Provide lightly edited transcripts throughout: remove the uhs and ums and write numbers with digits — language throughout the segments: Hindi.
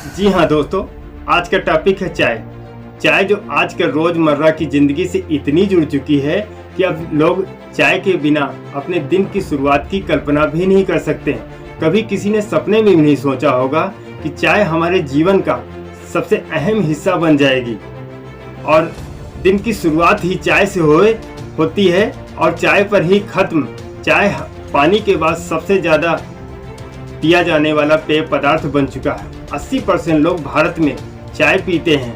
जी हाँ दोस्तों, आज का टॉपिक है चाय। चाय जो आज के रोजमर्रा की जिंदगी से इतनी जुड़ चुकी है कि अब लोग चाय के बिना अपने दिन की शुरुआत की कल्पना भी नहीं कर सकते। कभी किसी ने सपने में भी नहीं सोचा होगा कि चाय हमारे जीवन का सबसे अहम हिस्सा बन जाएगी और दिन की शुरुआत ही चाय से होती है और चाय पर ही खत्म। चाय पानी के बाद सबसे ज़्यादा पिया जाने वाला पेय पदार्थ बन चुका है। 80% लोग भारत में चाय पीते हैं।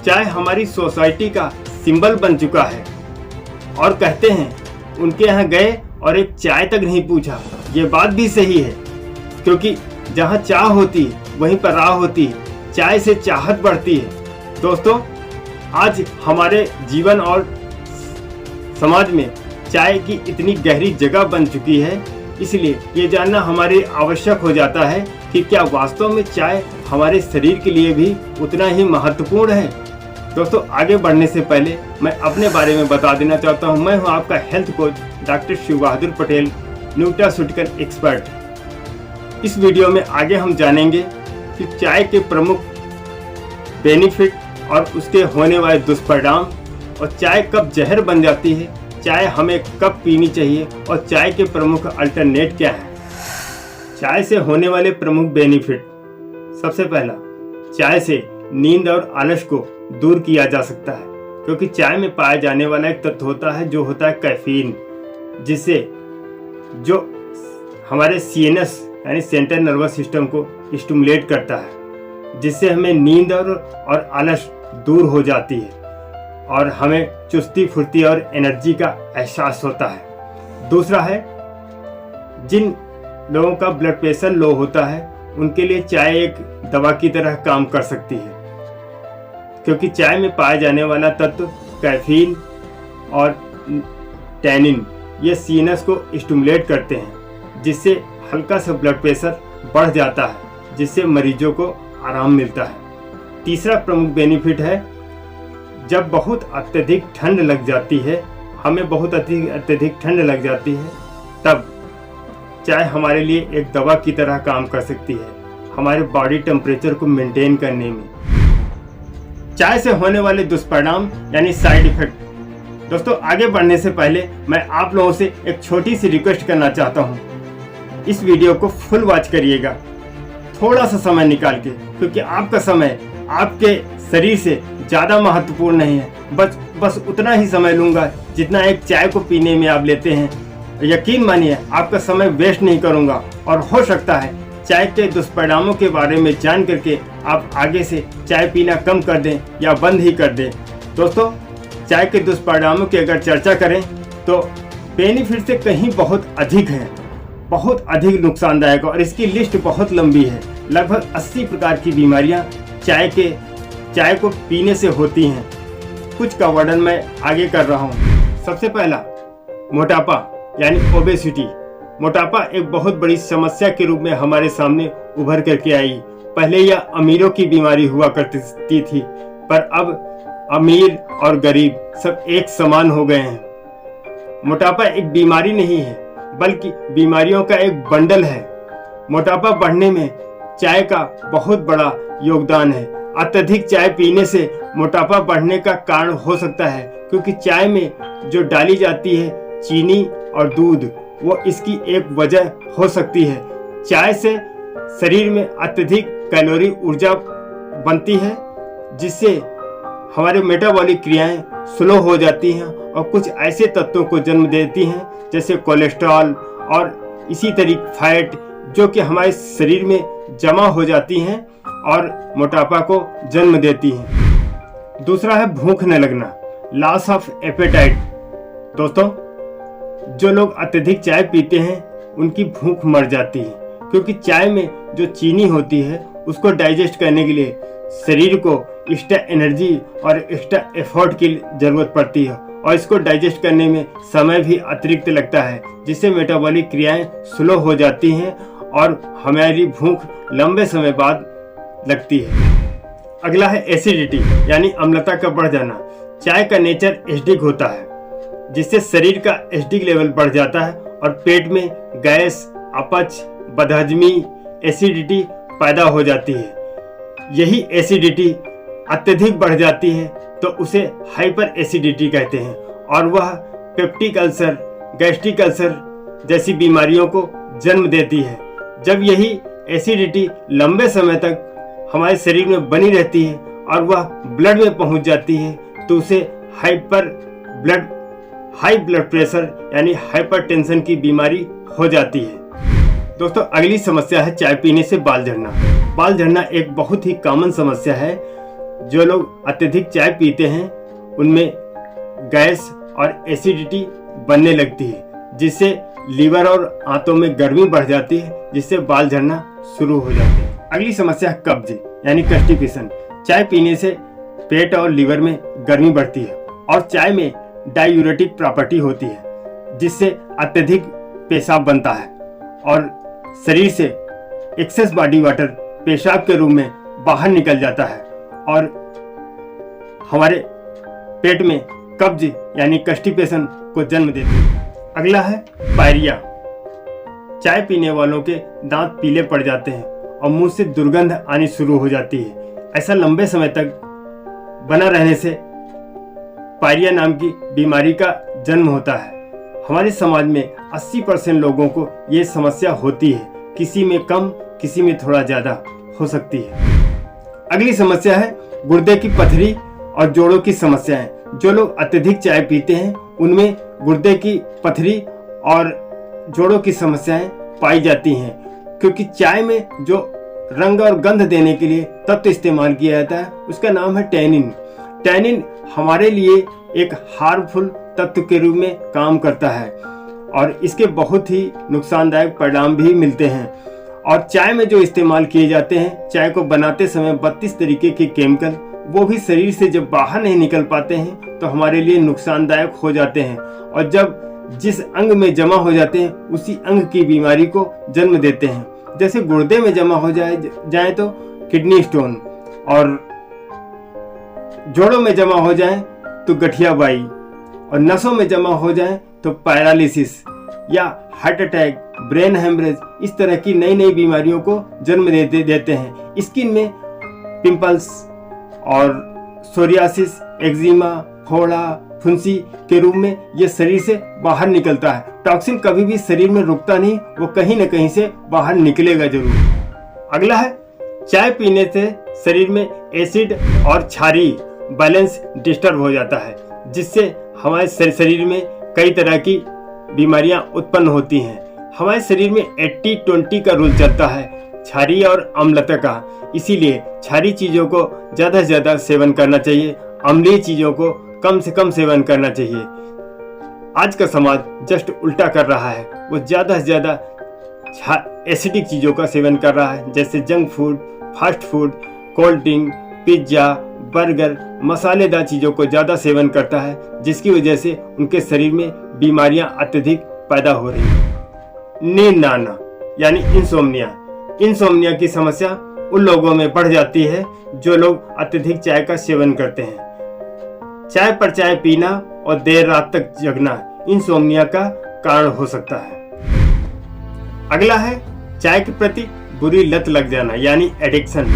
चाय हमारी सोसाइटी का सिंबल बन चुका है और कहते हैं उनके यहाँ गए और एक चाय तक नहीं पूछा। ये बात भी सही है, क्योंकि जहाँ चाह होती है वहीं पर राह होती है। चाय से चाहत बढ़ती है। दोस्तों, आज हमारे जीवन और समाज में चाय की इतनी गहरी जगह बन चुकी है, इसलिए ये जानना हमारे आवश्यक हो जाता है कि क्या वास्तव में चाय हमारे शरीर के लिए भी उतना ही महत्वपूर्ण है। दोस्तों, आगे बढ़ने से पहले मैं अपने बारे में बता देना चाहता हूँ। मैं हूँ आपका हेल्थ कोच डॉक्टर शिव बहादुर पटेल, न्यूट्रास्यूटिकल एक्सपर्ट। इस वीडियो में आगे हम जानेंगे कि चाय के प्रमुख बेनिफिट और उसके होने वाले दुष्परिणाम, और चाय कब जहर बन जाती है, चाय हमें कब पीनी चाहिए और चाय के प्रमुख अल्टरनेट क्या है। चाय से होने वाले प्रमुख बेनिफिट। सबसे पहला, चाय से नींद और आलस को दूर किया जा सकता है, क्योंकि चाय में पाया जाने वाला एक तत्व होता है जो होता है कैफीन, जिससे जो हमारे सीएनएस यानी सेंट्रल नर्वस सिस्टम को स्टिमुलेट करता है, जिससे हमें नींद और आलस दूर हो जाती है और हमें चुस्ती फुर्ती और एनर्जी का एहसास होता है। दूसरा है, जिन लोगों का ब्लड प्रेशर लो होता है उनके लिए चाय एक दवा की तरह काम कर सकती है, क्योंकि चाय में पाया जाने वाला तत्व कैफीन और टैनिन ये सीएनएस को स्टिमुलेट करते हैं, जिससे हल्का सा ब्लड प्रेशर बढ़ जाता है, जिससे मरीजों को आराम मिलता है। तीसरा प्रमुख बेनिफिट है, जब बहुत अत्यधिक ठंड लग जाती है, हमें बहुत अत्यधिक ठंड लग जाती है, तब चाय हमारे लिए एक दवा की तरह काम कर सकती है, हमारे बॉडी टेम्परेचर को मेंटेन करने में। चाय से होने वाले दुष्परिणाम यानी साइड इफेक्ट। दोस्तों, आगे बढ़ने से पहले मैं आप लोगों से एक छोटी सी रिक्वेस्ट करना चाहता हूँ। इस वीडियो को फुल वॉच करिएगा, थोड़ा सा समय निकाल के, क्योंकि आपका समय आपके शरीर से ज़्यादा महत्वपूर्ण नहीं है। बस उतना ही समय लूँगा जितना एक चाय को पीने में आप लेते हैं। यकीन मानिए, आपका समय वेस्ट नहीं करूँगा और हो सकता है चाय के दुष्परिणामों के बारे में जान करके आप आगे से चाय पीना कम कर दें या बंद ही कर दें। दोस्तों, चाय के दुष्परिणामों की अगर चर्चा करें तो बेनिफिट से कहीं बहुत अधिक है, बहुत अधिक नुकसानदायक, और इसकी लिस्ट बहुत लंबी है। लगभग 80 प्रकार की बीमारियां चाय को पीने से होती हैं। कुछ का वर्णन मैं आगे कर रहा हूँ। सबसे पहला, मोटापा यानी ओबेसिटी। मोटापा एक बहुत बड़ी समस्या के रूप में हमारे सामने उभर करके आई। पहले यह अमीरों की बीमारी हुआ करती थी, पर अब अमीर और गरीब सब एक समान हो गए हैं। मोटापा एक बीमारी नहीं है, बल्कि बीमारियों का एक बंडल है। मोटापा बढ़ने में चाय का बहुत बड़ा योगदान है। अत्यधिक चाय पीने से मोटापा बढ़ने का कारण हो सकता है, क्योंकि चाय में जो डाली जाती है चीनी और दूध, वो इसकी एक वजह हो सकती है। चाय से शरीर में अत्यधिक कैलोरी ऊर्जा बनती है, जिससे हमारे मेटाबॉलिक क्रियाएं स्लो हो जाती हैं और कुछ ऐसे तत्वों को जन्म देती हैं, जैसे कोलेस्ट्रॉल और इसी तरीके फैट, जो कि हमारे शरीर में जमा हो जाती हैं और मोटापा को जन्म देती हैं। दूसरा है भूख न लगना, लॉस ऑफ एपेटाइट। दोस्तों, जो लोग अत्यधिक चाय पीते हैं उनकी भूख मर जाती है, क्योंकि चाय में जो चीनी होती है उसको डाइजेस्ट करने के लिए शरीर को एक्स्ट्रा एनर्जी और एक्स्ट्रा एफर्ट की जरूरत पड़ती है, और इसको डाइजेस्ट करने में समय भी अतिरिक्त लगता है, जिससे मेटाबॉलिक क्रियाएं स्लो हो जाती हैं और हमारी भूख लंबे समय बाद लगती है। अगला है एसिडिटी यानी अम्लता का बढ़ जाना। चाय का नेचर एसिडिक होता है, जिससे शरीर का एसिडिक लेवल बढ़ जाता है और पेट में गैस, अपच, बदहजमी, एसिडिटी पैदा हो जाती है। यही एसिडिटी अत्यधिक बढ़ जाती है तो उसे हाइपर एसिडिटी कहते हैं और वह पेप्टिक अल्सर, गैस्ट्रिक अल्सर जैसी बीमारियों को जन्म देती है। जब यही एसिडिटी लंबे समय तक हमारे शरीर में बनी रहती है और वह ब्लड में पहुंच जाती है तो उसे हाई ब्लड प्रेशर यानी हाइपरटेंशन की बीमारी हो जाती है। दोस्तों, अगली समस्या है चाय पीने से बाल झड़ना। बाल झड़ना एक बहुत ही कॉमन समस्या है। जो लोग अत्यधिक चाय पीते हैं उनमें गैस और एसिडिटी बनने लगती है, जिससे लीवर और आंतों में गर्मी बढ़ जाती है, जिससे बाल झड़ना शुरू हो जाते हैं। अगली समस्या है कब्ज यानी कॉन्स्टिपेशन। चाय पीने से पेट और लीवर में गर्मी बढ़ती है और चाय में डायूरेटिक प्रॉपर्टी होती है, जिससे अत्यधिक पेशाब बनता है और शरीर से एक्सेस बॉडी वाटर पेशाब के रूप में बाहर निकल जाता है और हमारे पेट में कब्ज यानी कॉन्स्टिपेशन को जन्म देती है। अगला है पायरिया। चाय पीने वालों के दांत पीले पड़ जाते हैं और मुंह से दुर्गंध आनी शुरू हो जाती है। ऐसा लंबे समय तक बना रहने से पायरिया नाम की बीमारी का जन्म होता है। हमारे समाज में 80% लोगों को ये समस्या होती है, किसी में कम किसी में थोड़ा ज़्यादा हो सकती है। अगली समस्या है गुर्दे की पथरी और जोड़ों की समस्याएं। जो लोग अत्यधिक चाय पीते हैं उनमें गुर्दे की पथरी और जोड़ों की समस्याएं पाई जाती हैं, क्योंकि चाय में जो रंग और गंध देने के लिए तत्व इस्तेमाल किया जाता है उसका नाम है टैनिन। टैनिन हमारे लिए एक हार्मफुल तत्व के रूप में काम करता है और इसके बहुत ही नुकसानदायक परिणाम भी मिलते हैं। और चाय में जो इस्तेमाल किए जाते हैं, चाय को बनाते समय 32 तरीके के केमिकल, वो भी शरीर से जब बाहर नहीं निकल पाते हैं तो हमारे लिए नुकसानदायक हो जाते हैं और जब जिस अंग में जमा हो जाते हैं उसी अंग की बीमारी को जन्म देते हैं। जैसे गुर्दे में जमा हो जाए तो किडनी स्टोन और जोड़ों में जमा हो जाए तो गठियाबाई और नसों में जमा हो जाए तो पैरालिसिस या हार्ट अटैक, ब्रेन हेमरेज, इस तरह की नई नई बीमारियों को जन्म देते हैं। स्किन में पिंपल्स और सोरियासिस, एक्जिमा, फोड़ा, फुंसी के रूप में ये शरीर से बाहर निकलता है। टॉक्सिन कभी भी शरीर में रुकता नहीं, वो कहीं न कहीं से बाहर निकलेगा जरूर। अगला है चाय पीने से शरीर में एसिड और क्षारीय बैलेंस डिस्टर्ब हो जाता है, जिससे हमारे शरीर में कई तरह की बीमारियां उत्पन्न होती हैं। हमारे शरीर में 80-20 का रूल चलता है, क्षारीय और अम्लता का। इसीलिए क्षारीय चीज़ों को ज़्यादा से ज़्यादा सेवन करना चाहिए, अम्लीय चीज़ों को कम से कम सेवन करना चाहिए। आज का समाज जस्ट उल्टा कर रहा है, वो ज़्यादा से ज़्यादा एसिडिक चीज़ों का सेवन कर रहा है, जैसे junk food, fast food, cold drink, pizza, burger, मसालेदार चीज़ों को ज़्यादा सेवन करता है, जिसकी वजह से उनके शरीर में बीमारियां अत्यधिक पैदा हो रही हैं। नींद ना आना यानी इंसोम्निया की समस्या उन लोगों में बढ़ जाती है जो लोग अत्यधिक चाय का सेवन करते हैं। चाय पर चाय पीना और देर रात तक जगना इंसोम्निया का कारण हो सकता है। अगला है चाय के प्रति बुरी लत लग जाना यानी एडिक्शन।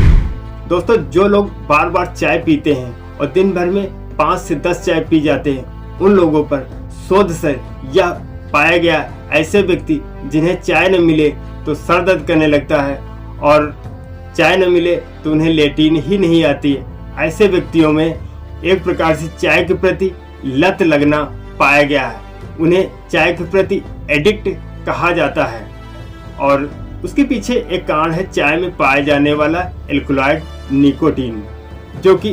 दोस्तों, जो लोग बार बार चाय पीते हैं और दिन भर में 5 से 10 चाय पी जाते हैं, उन लोगों पर शोध से यह पाया गया ऐसे व्यक्ति जिन्हें चाय न मिले तो सर दर्द करने लगता है और चाय न मिले तो उन्हें लेटीन ही नहीं आती है। ऐसे व्यक्तियों में एक प्रकार से चाय के प्रति लत लगना पाया गया है। उन्हें चाय के प्रति एडिक्ट कहा जाता है और उसके पीछे एक कारण है चाय में पाया जाने वाला एल्कलॉइड निकोटीन, जो कि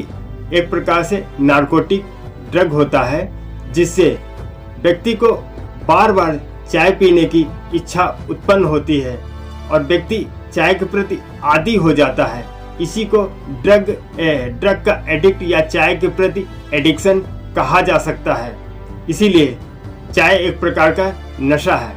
एक प्रकार से नार्कोटिक ड्रग होता है, जिससे व्यक्ति को बार बार चाय पीने की इच्छा उत्पन्न होती है और व्यक्ति चाय के प्रति आदी हो जाता है। इसी को ड्रग का एडिक्ट या चाय के प्रति एडिक्शन कहा जा सकता है। इसीलिए चाय एक प्रकार का नशा है।